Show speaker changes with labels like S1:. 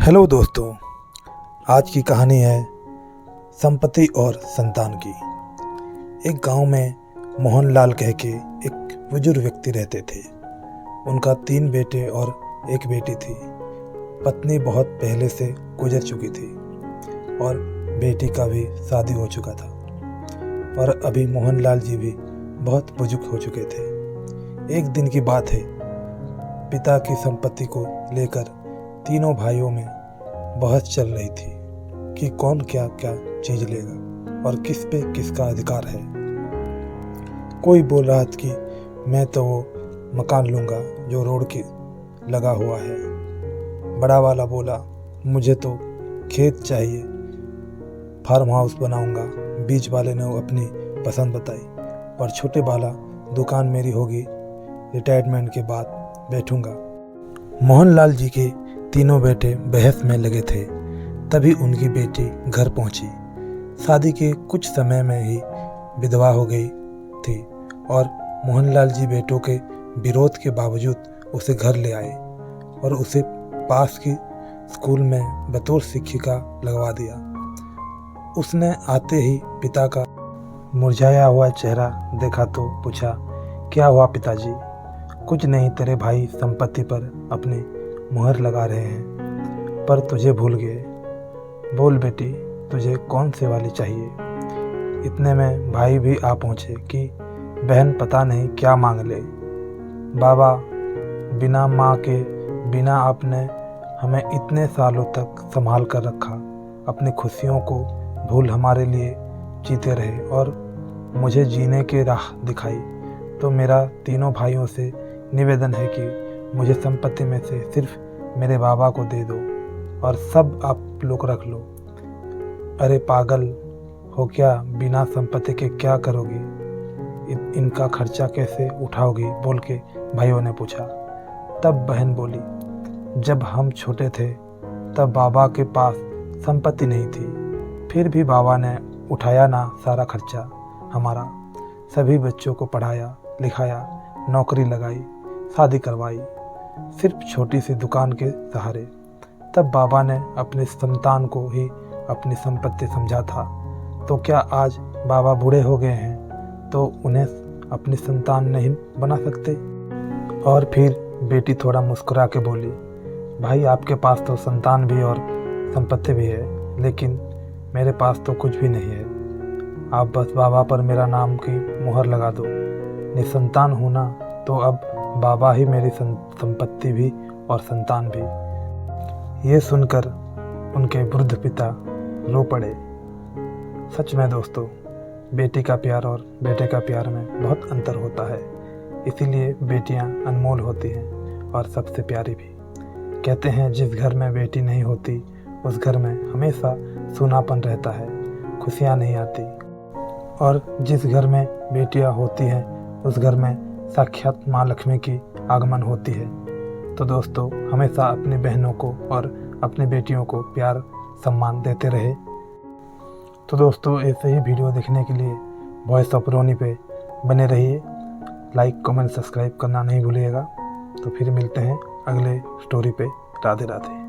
S1: Hello दोस्तों, आज की कहानी है संपत्ति और संतान की। एक गांव में मोहनलाल कह के एक बुजुर्ग व्यक्ति रहते थे। उनका 3 बेटे और एक बेटी थी। पत्नी बहुत पहले से गुजर चुकी थी और बेटी का भी शादी हो चुका था और अभी मोहनलाल जी भी बहुत बुजुर्ग हो चुके थे। एक दिन की बात है, पिता की संपत्ति को लेकर तीनों भाइयों में बहस चल रही थी कि कौन क्या क्या चीज लेगा और किस पे किसका अधिकार है। कोई बोल रहा था कि मैं तो वो मकान लूँगा जो रोड के लगा हुआ है। बड़ा वाला बोला मुझे तो खेत चाहिए, फार्म हाउस बनाऊँगा। बीच वाले ने अपनी पसंद बताई और छोटे वाला दुकान मेरी होगी, रिटायरमेंट के बाद बैठूँगा। मोहनलाल जी के तीनों बेटे बहस में लगे थे। तभी उनकी बेटी घर पहुंची। शादी के कुछ समय में ही विधवा हो गई थी और मोहनलाल जी बेटों के विरोध के बावजूद उसे घर ले आए और उसे पास की स्कूल में बतौर शिक्षिका लगवा दिया। उसने आते ही पिता का मुरझाया हुआ चेहरा देखा तो पूछा, क्या हुआ पिताजी? कुछ नहीं, तेरे भाई संपत्ति पर अपनी मुहर लगा रहे हैं पर तुझे भूल गए। बोल बेटी, तुझे कौन से वाली चाहिए? इतने में भाई भी आ पहुँचे कि बहन पता नहीं क्या मांग ले। बाबा, बिना माँ के, बिना आपने हमें इतने सालों तक संभाल कर रखा, अपनी खुशियों को भूल हमारे लिए जीते रहे और मुझे जीने की राह दिखाई। तो मेरा तीनों भाइयों से निवेदन है कि मुझे संपत्ति में से सिर्फ मेरे बाबा को दे दो और सब आप लोग रख लो। अरे पागल हो क्या? बिना संपत्ति के क्या करोगी? इनका खर्चा कैसे उठाओगी? बोल के भाइयों ने पूछा। तब बहन बोली, जब हम छोटे थे तब बाबा के पास संपत्ति नहीं थी, फिर भी बाबा ने उठाया ना सारा खर्चा हमारा। सभी बच्चों को पढ़ाया लिखाया, नौकरी लगाई, शादी करवाई, सिर्फ छोटी सी दुकान के सहारे। तब बाबा ने अपनी संतान को ही अपनी संपत्ति समझा था। तो क्या आज बाबा बूढ़े हो गए हैं तो उन्हें अपनी संतान नहीं बना सकते? और फिर बेटी थोड़ा मुस्कुरा के बोली, भाई आपके पास तो संतान भी और संपत्ति भी है, लेकिन मेरे पास तो कुछ भी नहीं है। आप बस बाबा पर मेरा नाम की मुहर लगा दो। निसंतान हूँ ना, तो अब बाबा ही मेरी संपत्ति भी और संतान भी। ये सुनकर उनके वृद्ध पिता रो पड़े। सच में दोस्तों, बेटी का प्यार और बेटे का प्यार में बहुत अंतर होता है। इसीलिए बेटियां अनमोल होती हैं और सबसे प्यारी भी। कहते हैं जिस घर में बेटी नहीं होती उस घर में हमेशा सूनापन रहता है, खुशियां नहीं आती। और जिस घर में बेटियां होती हैं उस घर में साक्षात माँ लक्ष्मी की आगमन होती है। तो दोस्तों, हमेशा अपनी बहनों को और अपनी बेटियों को प्यार सम्मान देते रहे। तो दोस्तों, ऐसे ही वीडियो देखने के लिए वॉइस ऑफ रोनी पे बने रहिए। लाइक कमेंट सब्सक्राइब करना नहीं भूलिएगा। तो फिर मिलते हैं अगले स्टोरी पे। राधे राधे।